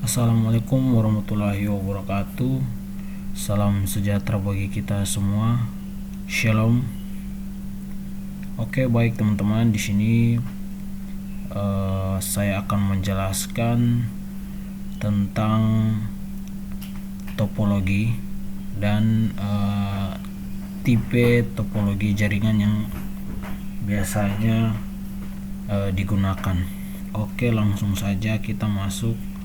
Assalamualaikum warahmatullahi wabarakatuh. Salam sejahtera bagi kita semua. Shalom. Oke, baik teman-teman, di sini saya akan menjelaskan tentang topologi dan tipe topologi jaringan yang biasanya digunakan. Oke, langsung saja kita masuk.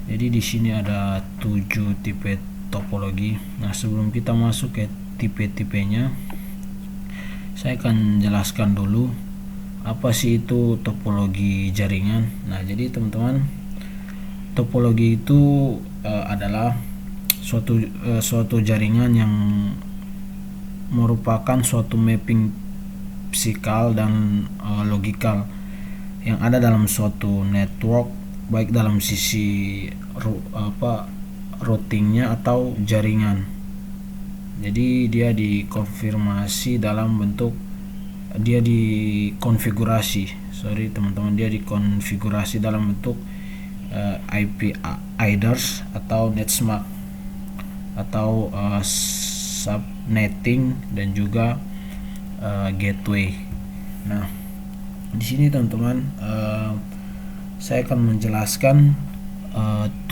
Jadi di sini ada 7 tipe topologi. Nah, sebelum kita masuk ke tipe-tipenya, saya akan jelaskan dulu apa sih itu topologi jaringan. Nah, jadi teman-teman, topologi itu adalah suatu jaringan yang merupakan suatu mapping fisikal dan logikal yang ada dalam suatu network, baik dalam sisi routingnya atau jaringan. Jadi dia dikonfirmasi dalam bentuk dia dikonfigurasi dalam bentuk IP address atau netmark atau subnetting dan juga gateway. Nah, di sini teman-teman saya akan menjelaskan 7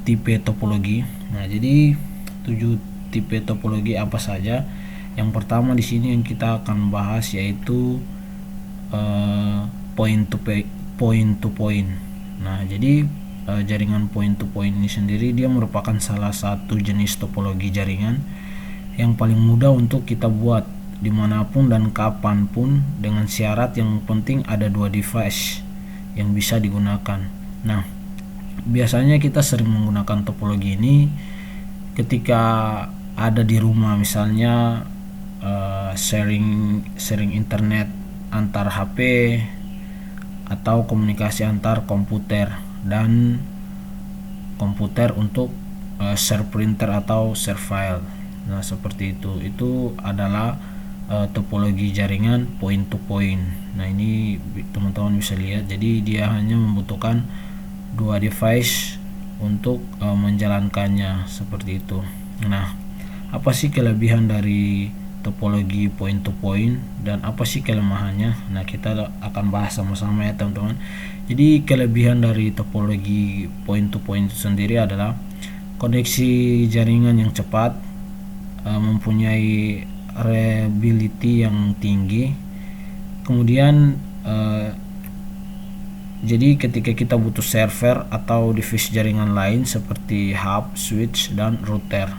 tipe topologi. Nah, jadi 7 tipe topologi apa saja? Yang pertama di sini yang kita akan bahas yaitu point to point. Nah, jadi jaringan point to point ini sendiri dia merupakan salah satu jenis topologi jaringan yang paling mudah untuk kita buat dimanapun dan kapanpun, dengan syarat yang penting ada 2 device yang bisa digunakan. Nah, biasanya kita sering menggunakan topologi ini ketika ada di rumah, misalnya sharing internet antar HP atau komunikasi antar komputer dan komputer untuk share printer atau share file. Nah, seperti itu. Itu adalah topologi jaringan point to point. Nah, ini teman-teman bisa lihat. Jadi dia hanya membutuhkan 2 device untuk menjalankannya, seperti itu. Nah, apa sih kelebihan dari topologi point to point dan apa sih kelemahannya? Nah, kita akan bahas sama-sama ya teman-teman. Jadi kelebihan dari topologi point to point sendiri adalah koneksi jaringan yang cepat, mempunyai reliability yang tinggi. Kemudian jadi ketika kita butuh server atau device jaringan lain seperti hub, switch, dan router,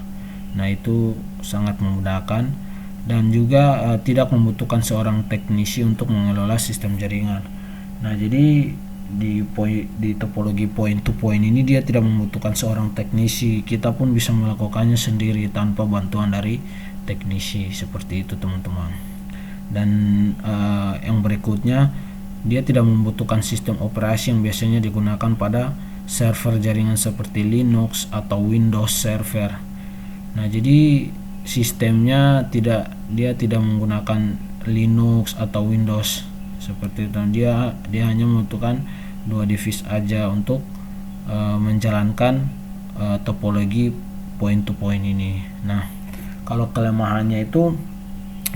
nah itu sangat memudahkan dan juga tidak membutuhkan seorang teknisi untuk mengelola sistem jaringan. Nah, jadi di topologi point to point ini dia tidak membutuhkan seorang teknisi, kita pun bisa melakukannya sendiri tanpa bantuan dari teknisi, seperti itu teman-teman. Dan yang berikutnya, dia tidak membutuhkan sistem operasi yang biasanya digunakan pada server jaringan seperti Linux atau Windows Server. Nah, jadi sistemnya dia tidak menggunakan Linux atau Windows seperti itu. Dia hanya membutuhkan 2 device aja untuk menjalankan topologi point to point ini. Nah, kalau kelemahannya itu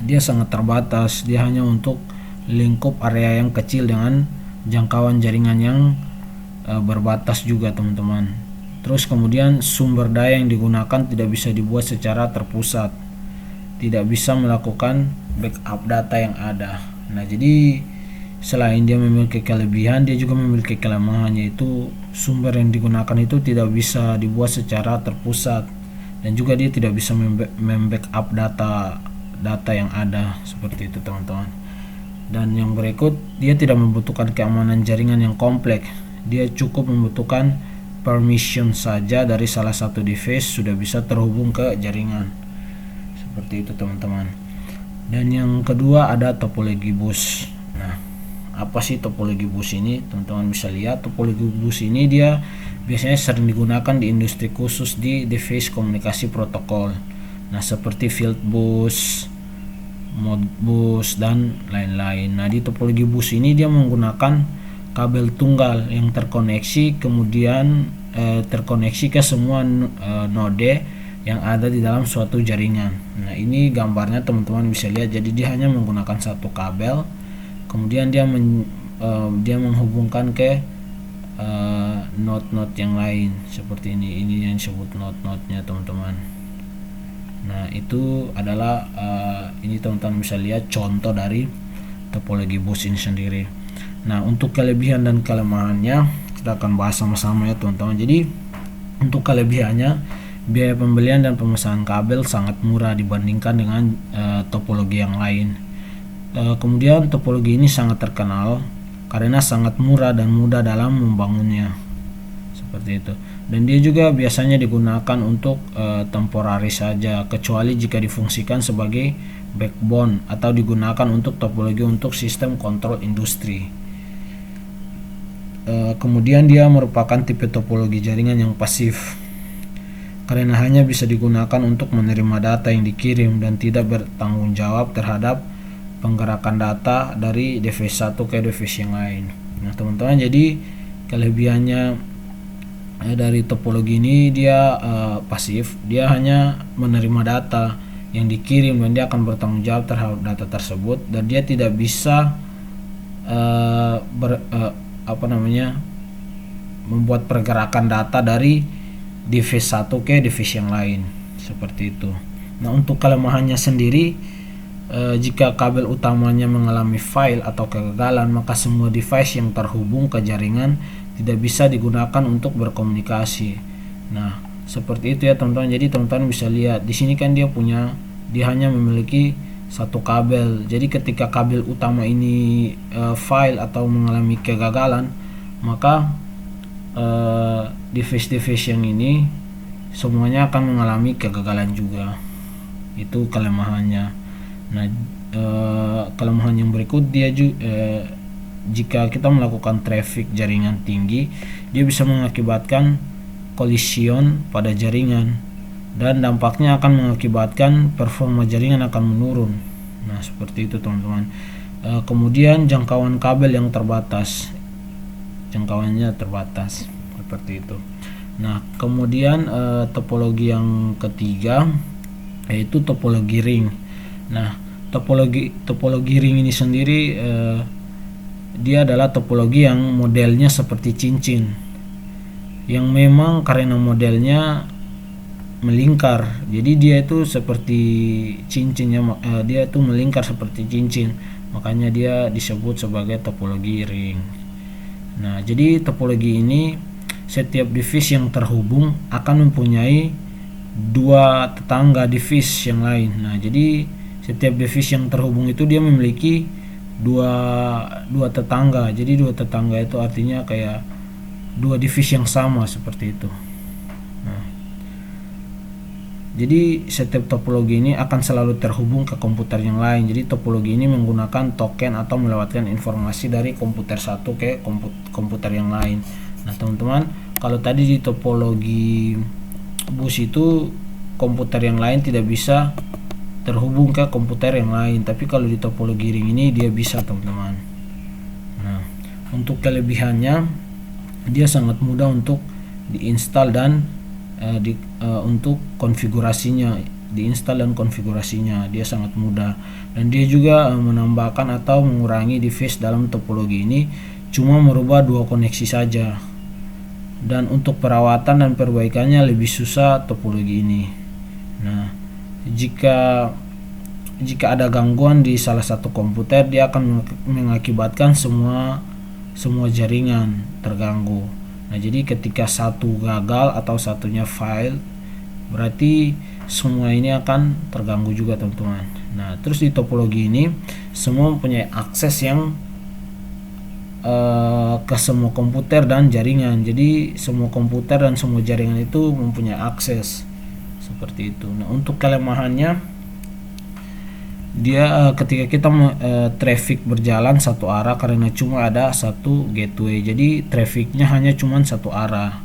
dia sangat terbatas. Dia hanya untuk lingkup area yang kecil dengan jangkauan jaringan yang berbatas juga teman-teman. Terus kemudian sumber daya yang digunakan tidak bisa dibuat secara terpusat, tidak bisa melakukan backup data yang ada. Nah, jadi selain dia memiliki kelebihan, dia juga memiliki kelemahan, yaitu sumber yang digunakan itu tidak bisa dibuat secara terpusat dan juga dia tidak bisa membackup data yang ada, seperti itu teman-teman. Dan yang berikut, dia tidak membutuhkan keamanan jaringan yang kompleks. Dia cukup membutuhkan permission saja dari salah satu device sudah bisa terhubung ke jaringan, seperti itu teman-teman. Dan yang kedua ada topologi bus. Nah, apa sih topologi bus ini? Teman-teman bisa lihat, topologi bus ini dia biasanya sering digunakan di industri khusus di device komunikasi protokol. Nah, seperti field bus, Modbus dan lain-lain. Nah, di topologi bus ini dia menggunakan kabel tunggal yang terkoneksi, kemudian terkoneksi ke semua node yang ada di dalam suatu jaringan. Nah, ini gambarnya teman-teman bisa lihat. Jadi dia hanya menggunakan satu kabel, kemudian dia menghubungkan ke node-node yang lain seperti ini. Ini yang disebut node-node-nya teman-teman. Nah, itu adalah ini teman-teman bisa lihat contoh dari topologi bus ini sendiri. Nah, untuk kelebihan dan kelemahannya kita akan bahas sama-sama ya teman-teman. Jadi untuk kelebihannya, biaya pembelian dan pemesanan kabel sangat murah dibandingkan dengan topologi yang lain. Kemudian topologi ini sangat terkenal karena sangat murah dan mudah dalam membangunnya, seperti itu. Dan dia juga biasanya digunakan untuk temporaris saja, kecuali jika difungsikan sebagai backbone atau digunakan untuk topologi untuk sistem kontrol industri. Kemudian dia merupakan tipe topologi jaringan yang pasif, karena hanya bisa digunakan untuk menerima data yang dikirim dan tidak bertanggung jawab terhadap penggerakan data dari device satu ke device yang lain. Nah teman-teman, jadi kelebihannya dari topologi ini, dia pasif, dia hanya menerima data yang dikirim dan dia akan bertanggung jawab terhadap data tersebut, dan dia tidak bisa membuat pergerakan data dari device satu ke device yang lain, seperti itu. Nah untuk kelemahannya sendiri, jika kabel utamanya mengalami fail atau kegagalan, maka semua device yang terhubung ke jaringan tidak bisa digunakan untuk berkomunikasi. Nah seperti itu ya teman-teman. Jadi teman-teman bisa lihat di sini kan dia hanya memiliki satu kabel. Jadi ketika kabel utama ini fail atau mengalami kegagalan, maka device-device yang ini semuanya akan mengalami kegagalan juga. Itu kelemahannya. Nah kelemahan yang berikut, dia jika kita melakukan traffic jaringan tinggi, dia bisa mengakibatkan kolision pada jaringan dan dampaknya akan mengakibatkan performa jaringan akan menurun. Nah seperti itu teman-teman. Kemudian jangkauan kabel yang terbatas, jangkauannya terbatas, seperti itu. Nah kemudian topologi yang ketiga yaitu topologi ring. Nah topologi ring ini sendiri dia adalah topologi yang modelnya seperti cincin, yang memang karena modelnya melingkar, jadi dia itu seperti cincinnya, dia itu melingkar seperti cincin, makanya dia disebut sebagai topologi ring. Nah jadi topologi ini, setiap device yang terhubung akan mempunyai dua tetangga device yang lain. Nah jadi setiap device yang terhubung itu dia memiliki dua tetangga. Jadi dua tetangga itu artinya kayak dua device yang sama, seperti itu. Nah, jadi setiap topologi ini akan selalu terhubung ke komputer yang lain. Jadi topologi ini menggunakan token atau melewatkan informasi dari komputer satu ke komputer yang lain. Nah teman-teman, kalau tadi di topologi bus itu komputer yang lain tidak bisa terhubung ke komputer yang lain, tapi kalau di topologi ring ini dia bisa teman-teman. Nah untuk kelebihannya, dia sangat mudah untuk diinstal dan untuk konfigurasinya, diinstal dan konfigurasinya dia sangat mudah. Dan dia juga menambahkan atau mengurangi device dalam topologi ini cuma merubah dua koneksi saja. Dan untuk perawatan dan perbaikannya lebih susah topologi ini. Nah jika ada gangguan di salah satu komputer, dia akan mengakibatkan semua jaringan terganggu. Nah jadi ketika satu gagal atau satunya fail, berarti semua ini akan terganggu juga teman-teman. Nah terus di topologi ini semua mempunyai akses yang ke semua komputer dan jaringan. Jadi semua komputer dan semua jaringan itu mempunyai akses, seperti itu. Nah untuk kelemahannya, dia ketika kita traffic berjalan satu arah karena cuma ada satu gateway, jadi trafficnya hanya cuma satu arah,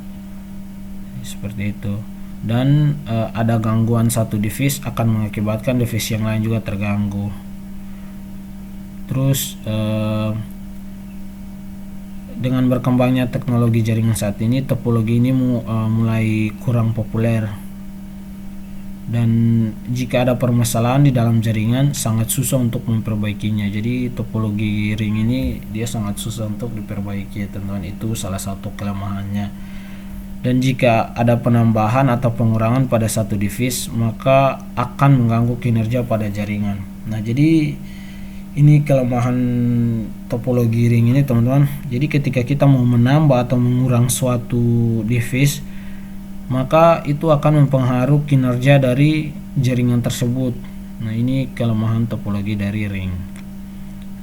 seperti itu. Dan ada gangguan satu device akan mengakibatkan device yang lain juga terganggu. Terus dengan berkembangnya teknologi jaringan saat ini, topologi ini mulai kurang populer. Dan jika ada permasalahan di dalam jaringan, sangat susah untuk memperbaikinya. Jadi topologi ring ini dia sangat susah untuk diperbaiki, teman-teman. Itu salah satu kelemahannya. Dan jika ada penambahan atau pengurangan pada satu device, maka akan mengganggu kinerja pada jaringan. Nah, jadi ini kelemahan topologi ring ini, teman-teman. Jadi ketika kita mau menambah atau mengurang suatu device, maka itu akan mempengaruhi kinerja dari jaringan tersebut. Nah, ini kelemahan topologi dari ring.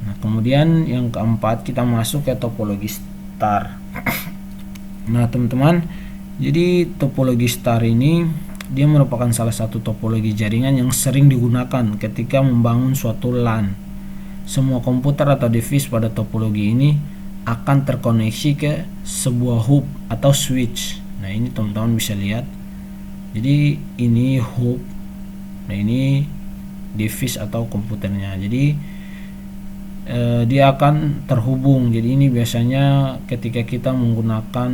Nah, kemudian yang keempat kita masuk ke topologi star. Nah, teman-teman, jadi topologi star ini dia merupakan salah satu topologi jaringan yang sering digunakan ketika membangun suatu LAN. Semua komputer atau device pada topologi ini akan terkoneksi ke sebuah hub atau switch. Nah, ini teman-teman bisa lihat. Jadi ini hub. Nah, ini device atau komputernya. Jadi dia akan terhubung. Jadi ini biasanya ketika kita menggunakan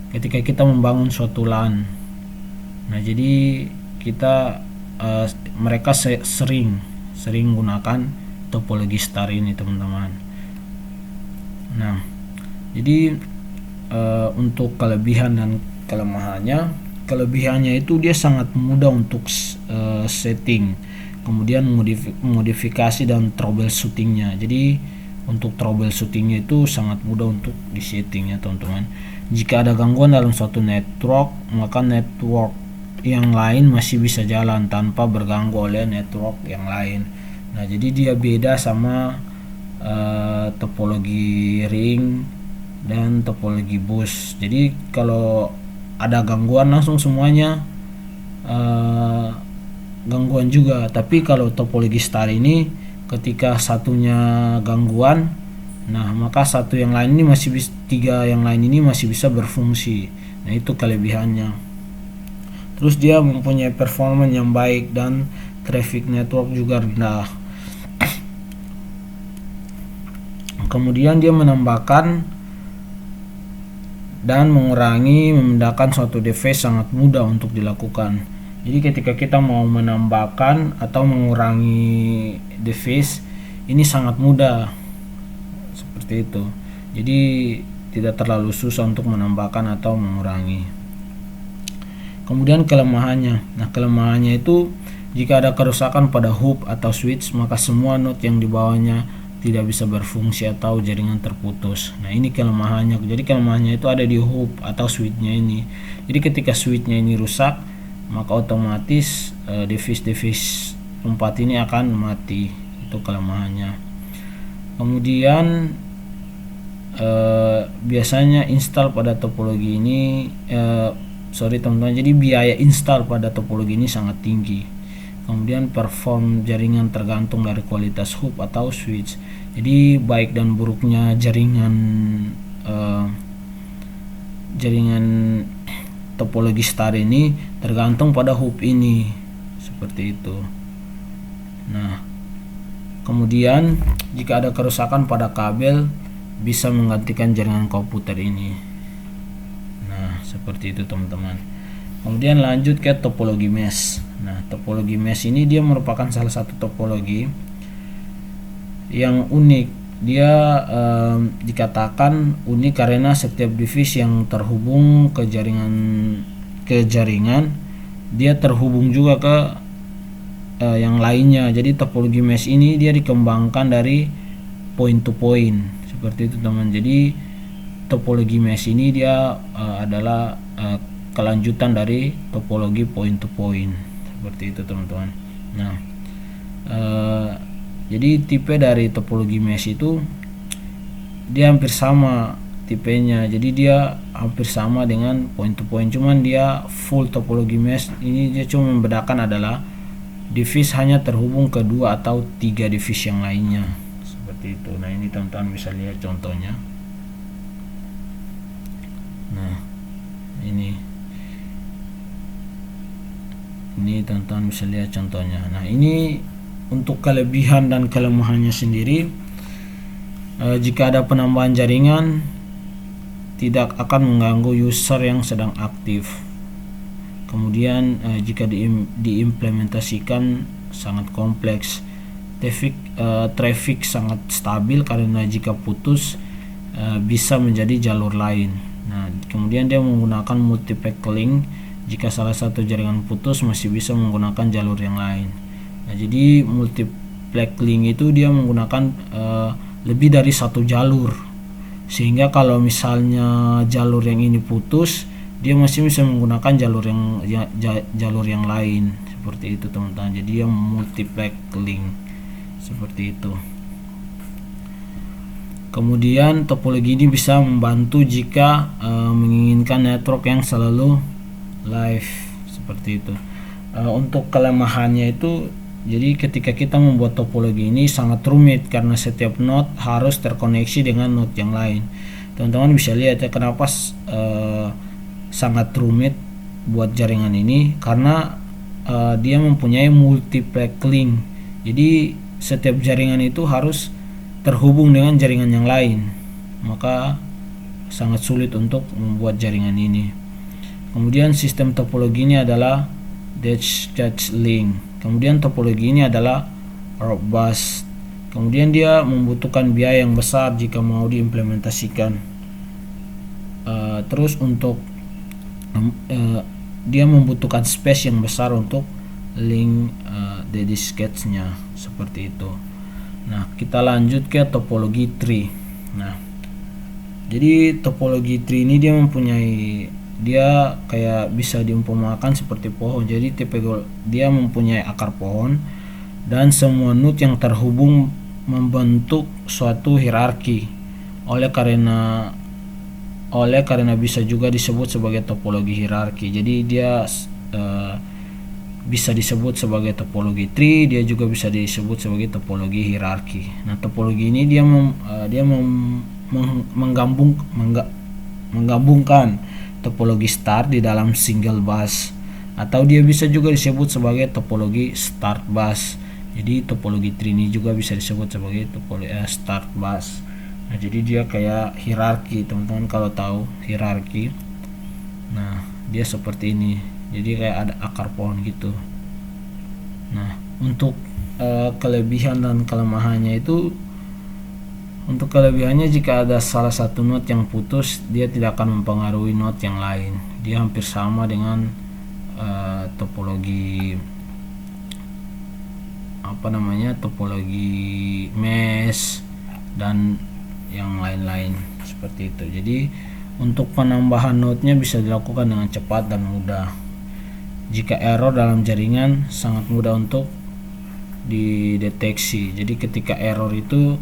ketika kita membangun suatu LAN. Nah, jadi kita mereka sering gunakan topologi star ini, teman-teman. Nah, jadi untuk kelebihan dan kelebihannya itu dia sangat mudah untuk setting, kemudian modifikasi dan troubleshootingnya. Jadi untuk troubleshootingnya itu sangat mudah untuk disetting ya, teman-teman. Jika ada gangguan dalam suatu network, maka network yang lain masih bisa jalan tanpa berganggu oleh network yang lain. Nah, jadi dia beda sama topologi ring dan topologi bus. Jadi kalau ada gangguan langsung semuanya gangguan juga. Tapi kalau topologi star ini ketika satunya gangguan, nah maka satu yang lain ini masih bisa, tiga yang lain ini masih bisa berfungsi. Nah, itu kelebihannya. Terus dia mempunyai performance yang baik dan traffic network juga rendah. Kemudian dia menambahkan dan mengurangi memindahkan suatu device sangat mudah untuk dilakukan. Jadi ketika kita mau menambahkan atau mengurangi device ini sangat mudah seperti itu. Jadi tidak terlalu susah untuk menambahkan atau mengurangi. Kemudian kelemahannya. Nah, kelemahannya itu jika ada kerusakan pada hub atau switch, maka semua node yang di bawahnya tidak bisa berfungsi atau jaringan terputus. Nah, ini kelemahannya. Jadi kelemahannya itu ada di hub atau switchnya ini. Jadi ketika switchnya ini rusak, maka otomatis device tempat ini akan mati. Itu kelemahannya. Kemudian biasanya install pada topologi ini teman-teman, jadi biaya install pada topologi ini sangat tinggi. Kemudian perform jaringan tergantung dari kualitas hub atau switch. Jadi baik dan buruknya jaringan topologi star ini tergantung pada hub ini, seperti itu. Nah, kemudian jika ada kerusakan pada kabel bisa menggantikan jaringan komputer ini. Nah, seperti itu, teman-teman. Kemudian lanjut ke topologi mesh. Nah, topologi mesh ini dia merupakan salah satu topologi yang unik. Dia dikatakan unik karena setiap device yang terhubung ke jaringan dia terhubung juga ke yang lainnya. Jadi topologi mesh ini dia dikembangkan dari point to point, seperti itu, teman. Jadi topologi mesh ini dia adalah kelanjutan dari topologi point to point, seperti itu, teman-teman. Nah, jadi tipe dari topologi mesh itu dia hampir sama tipenya. Jadi dia hampir sama dengan point to point, cuman dia full topologi mesh ini dia cuma membedakan adalah device hanya terhubung ke 2 atau 3 device yang lainnya, seperti itu. Nah, ini teman-teman bisa lihat contohnya. Nah, ini teman-teman bisa lihat contohnya. Nah, ini untuk kelebihan dan kelemahannya sendiri. Jika ada penambahan jaringan, tidak akan mengganggu user yang sedang aktif. Kemudian jika diimplementasikan sangat kompleks, traffic sangat stabil karena jika putus bisa menjadi jalur lain. Nah, kemudian dia menggunakan multi-packet link. Jika salah satu jaringan putus, masih bisa menggunakan jalur yang lain. Nah, jadi multi-packet link itu dia menggunakan lebih dari satu jalur, sehingga kalau misalnya jalur yang ini putus, dia masih bisa menggunakan jalur yang lain, seperti itu teman-teman. Jadi dia multi-packet link seperti itu. Kemudian topologi ini bisa membantu jika menginginkan network yang selalu live, seperti itu. Untuk kelemahannya itu, jadi ketika kita membuat topologi ini sangat rumit karena setiap node harus terkoneksi dengan node yang lain. Teman-teman bisa lihat ya kenapa sangat rumit buat jaringan ini, karena dia mempunyai multi-packet link. Jadi setiap jaringan itu harus terhubung dengan jaringan yang lain, maka sangat sulit untuk membuat jaringan ini. Kemudian sistem topologi ini adalah detached link. Kemudian topologi ini adalah robust. Kemudian dia membutuhkan biaya yang besar jika mau diimplementasikan. Terus untuk dia membutuhkan space yang besar untuk link dedicated-nya, seperti itu. Nah, kita lanjut ke topologi tree. Nah, jadi topologi tree ini dia kayak bisa diumpamakan seperti pohon. Jadi dia mempunyai akar pohon dan semua node yang terhubung membentuk suatu hierarki. Oleh karena bisa juga disebut sebagai topologi hierarki. Jadi dia bisa disebut sebagai topologi tree, dia juga bisa disebut sebagai topologi hierarki. Nah, topologi ini dia menggabungkan topologi star di dalam single bus, atau dia bisa juga disebut sebagai topologi start bus. Jadi topologi tree ini juga bisa disebut sebagai topologi start bus. Nah, jadi dia kayak hierarki, teman-teman kalau tahu hierarki. Nah, dia seperti ini. Jadi kayak ada akar pohon gitu. Nah, untuk kelebihan dan kelemahannya itu, untuk kelebihannya jika ada salah satu node yang putus, dia tidak akan mempengaruhi node yang lain. Dia hampir sama dengan topologi topologi mesh dan yang lain-lain seperti itu. Jadi untuk penambahan node-nya bisa dilakukan dengan cepat dan mudah. Jika error dalam jaringan sangat mudah untuk dideteksi. Jadi ketika error itu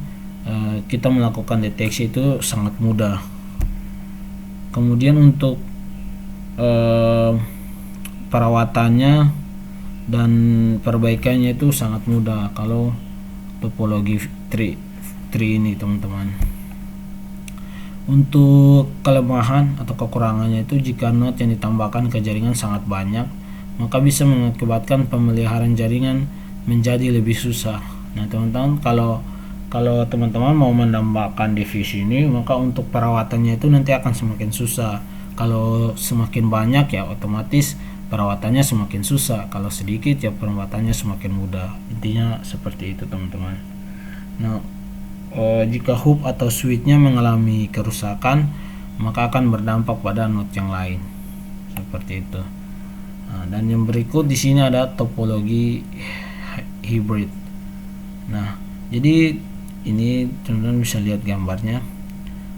kita melakukan deteksi itu sangat mudah. Kemudian untuk perawatannya dan perbaikannya itu sangat mudah kalau topologi tree ini, teman-teman. Untuk kelemahan atau kekurangannya itu, jika node yang ditambahkan ke jaringan sangat banyak, maka bisa mengakibatkan pemeliharaan jaringan menjadi lebih susah. Nah, teman-teman, kalau teman-teman mau menambahkan divisi ini, maka untuk perawatannya itu nanti akan semakin susah. Kalau semakin banyak ya otomatis perawatannya semakin susah. Kalau sedikit ya perawatannya semakin mudah. Intinya seperti itu, teman-teman. Nah, jika hub atau switchnya mengalami kerusakan, maka akan berdampak pada node yang lain. Seperti itu. Nah, dan yang berikut di sini ada topologi hybrid. Nah, jadi ini teman-teman bisa lihat gambarnya.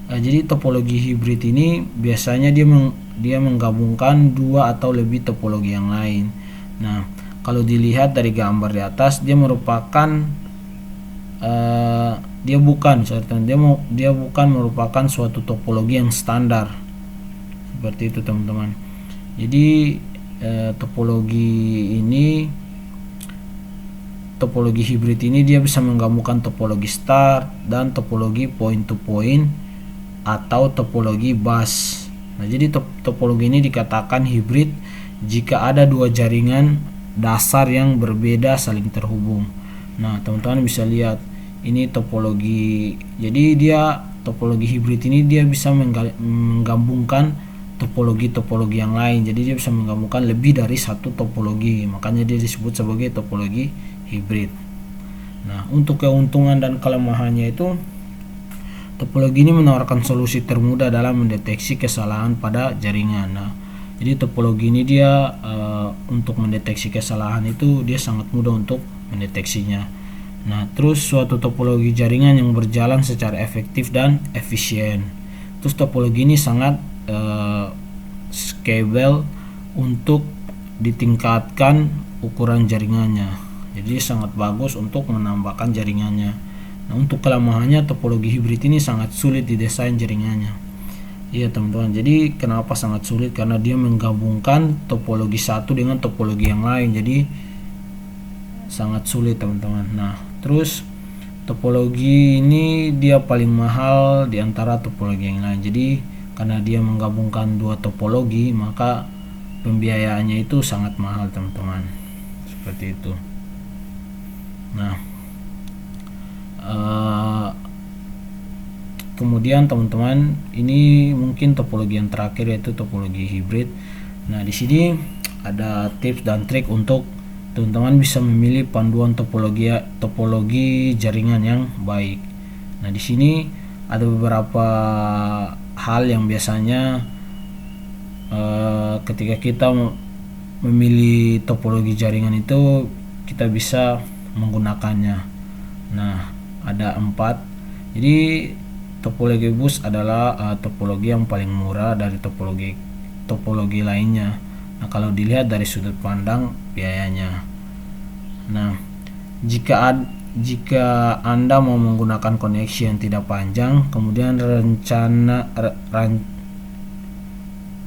Jadi topologi hybrid ini biasanya dia menggabungkan dua atau lebih topologi yang lain. Nah, kalau dilihat dari gambar di atas, dia merupakan dia bukan merupakan suatu topologi yang standar, seperti itu, teman-teman. Jadi topologi hybrid ini dia bisa menggabungkan topologi start dan topologi point to point atau topologi bus. Nah, jadi topologi ini dikatakan hybrid jika ada dua jaringan dasar yang berbeda saling terhubung. Nah, teman-teman bisa lihat ini topologi. Jadi dia topologi hibrid ini dia bisa menggabungkan topologi-topologi yang lain. Jadi dia bisa menggabungkan lebih dari satu topologi. Makanya dia disebut sebagai topologi hibrid. Nah, untuk keuntungan dan kelemahannya itu, topologi ini menawarkan solusi termudah dalam mendeteksi kesalahan pada jaringan. Nah, jadi topologi ini dia untuk mendeteksi kesalahan itu dia sangat mudah untuk mendeteksinya. Nah, terus suatu topologi jaringan yang berjalan secara efektif dan efisien. Terus topologi ini sangat scalable untuk ditingkatkan ukuran jaringannya. Jadi sangat bagus untuk menambahkan jaringannya. Nah, untuk kelemahannya, topologi hibrid ini sangat sulit didesain jaringannya. Iya teman-teman, jadi kenapa sangat sulit? Karena dia menggabungkan topologi satu dengan topologi yang lain, jadi sangat sulit teman-teman. Nah, terus topologi ini dia paling mahal di antara topologi yang lain. Jadi karena dia menggabungkan dua topologi, maka pembiayaannya itu sangat mahal teman-teman, seperti itu. Nah, kemudian teman-teman, ini mungkin topologi yang terakhir, yaitu topologi hibrid. Nah, di sini ada tips dan trik untuk teman-teman bisa memilih panduan topologi jaringan yang baik. Nah, di sini ada beberapa hal yang biasanya ketika kita memilih topologi jaringan itu kita bisa menggunakannya. Nah, ada 4. Jadi topologi bus adalah topologi yang paling murah dari topologi lainnya. Nah, kalau dilihat dari sudut pandang biayanya. Nah, jika Anda mau menggunakan koneksi yang tidak panjang, kemudian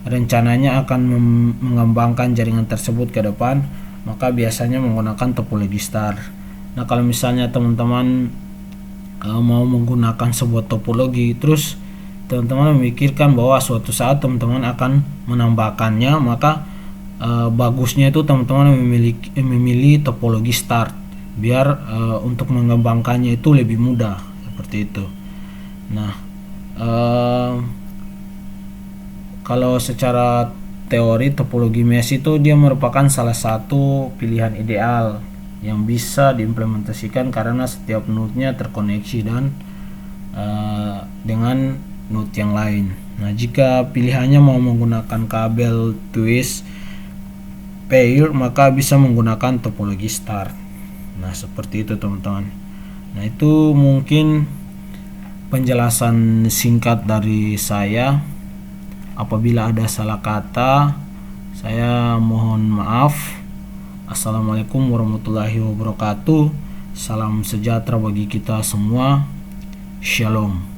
rencananya akan mengembangkan jaringan tersebut ke depan, maka biasanya menggunakan topologi star. Nah, kalau misalnya teman-teman mau menggunakan sebuah topologi, terus teman-teman memikirkan bahwa suatu saat teman-teman akan menambahkannya, maka bagusnya itu teman-teman memilih topologi start, biar untuk mengembangkannya itu lebih mudah, seperti itu. Nah, kalau secara teori topologi mesh itu dia merupakan salah satu pilihan ideal yang bisa diimplementasikan karena setiap node-nya terkoneksi dan dengan node yang lain. Nah, jika pilihannya mau menggunakan kabel twist pair, maka bisa menggunakan topologi start. Nah, seperti itu teman-teman. Nah, itu mungkin penjelasan singkat dari saya. Apabila ada salah kata, saya mohon maaf. Assalamualaikum warahmatullahi wabarakatuh. Salam sejahtera bagi kita semua. Shalom.